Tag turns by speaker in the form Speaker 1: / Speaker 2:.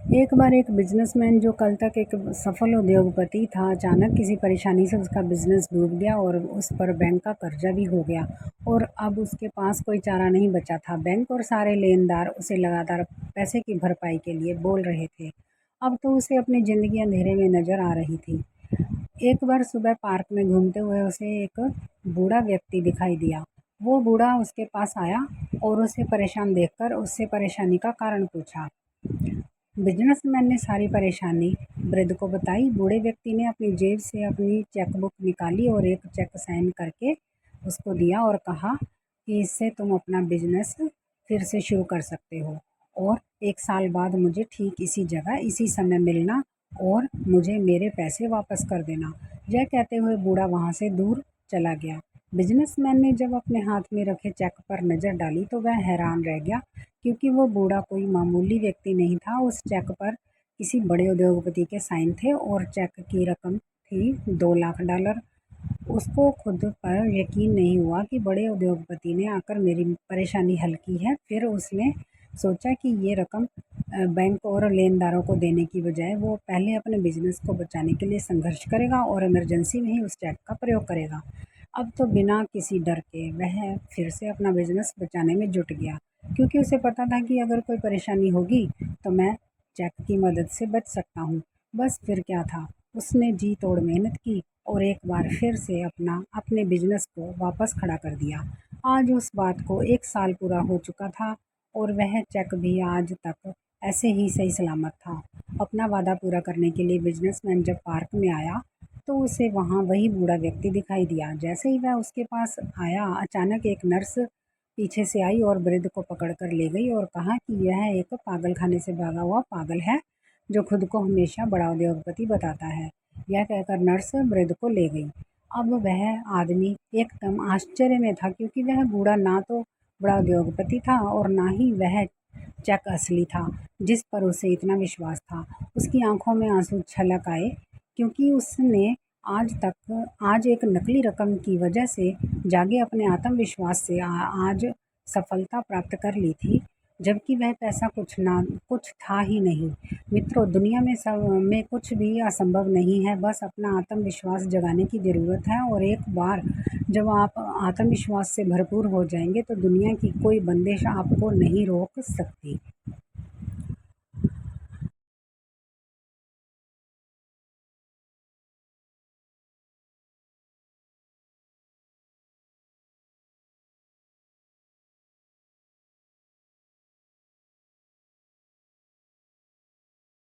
Speaker 1: एक बार एक बिजनेसमैन जो कल तक एक सफल उद्योगपति था, अचानक किसी परेशानी से उसका बिजनेस डूब गया और उस पर बैंक का कर्जा भी हो गया और अब उसके पास कोई चारा नहीं बचा था। बैंक और सारे लेनदार उसे लगातार पैसे की भरपाई के लिए बोल रहे थे। अब तो उसे अपनी ज़िंदगी अंधेरे में नज़र आ रही थी। एक बार सुबह पार्क में घूमते हुए उसे एक बूढ़ा व्यक्ति दिखाई दिया। वो बूढ़ा उसके पास आया और उसे परेशान देखकर उससे परेशानी का कारण पूछा। बिजनेसमैन ने सारी परेशानी वृद्ध को बताई। बूढ़े व्यक्ति ने अपनी जेब से अपनी चेकबुक निकाली और एक चेक साइन करके उसको दिया और कहा कि इससे तुम अपना बिजनेस फिर से शुरू कर सकते हो और 1 साल बाद मुझे ठीक इसी जगह इसी समय मिलना और मुझे मेरे पैसे वापस कर देना। यह कहते हुए बूढ़ा वहाँ से दूर चला गया। बिजनेसमैन ने जब अपने हाथ में रखे चेक पर नज़र डाली तो वह हैरान रह गया, क्योंकि वो बूढ़ा कोई मामूली व्यक्ति नहीं था। उस चेक पर किसी बड़े उद्योगपति के साइन थे और चेक की रकम थी $2 लाख। उसको खुद पर यकीन नहीं हुआ कि बड़े उद्योगपति ने आकर मेरी परेशानी हल की है। फिर उसने सोचा कि ये रकम बैंक और लेनदारों को देने की बजाय वो पहले अपने बिजनेस को बचाने के लिए संघर्ष करेगा और इमरजेंसी में ही उस चेक का प्रयोग करेगा। अब तो बिना किसी डर के वह फिर से अपना बिजनेस बचाने में जुट गया, क्योंकि उसे पता था कि अगर कोई परेशानी होगी तो मैं चेक की मदद से बच सकता हूँ। बस फिर क्या था, उसने जी तोड़ मेहनत की और एक बार फिर से अपने बिजनेस को वापस खड़ा कर दिया। आज उस बात को 1 साल पूरा हो चुका था और वह चेक भी आज तक ऐसे ही सही सलामत था। अपना वादा पूरा करने के लिए बिजनेसमैन जब पार्क में आया तो उसे वहाँ वही बूढ़ा व्यक्ति दिखाई दिया। जैसे ही वह उसके पास आया, अचानक एक नर्स पीछे से आई और वृद्ध को पकड़ कर ले गई और कहा कि यह एक पागल खाने से भागा हुआ पागल है जो खुद को हमेशा बड़ा उद्योगपति बताता है। यह कहकर नर्स वृद्ध को ले गई। अब वह आदमी एकदम आश्चर्य में था, क्योंकि वह बूढ़ा ना तो बड़ा उद्योगपति था और ना ही वह चेक असली था जिस पर उसे इतना विश्वास था। उसकी आंखों में आंसू छलक आए, क्योंकि उसने आज एक नकली रकम की वजह से जागे अपने आत्मविश्वास से आज सफलता प्राप्त कर ली थी, जबकि वह पैसा कुछ था ही नहीं। मित्रों, दुनिया में सब में कुछ भी असंभव नहीं है, बस अपना आत्मविश्वास जगाने की ज़रूरत है। और एक बार जब आप आत्मविश्वास से भरपूर हो जाएंगे तो दुनिया की कोई बंदिश आपको नहीं रोक सकती।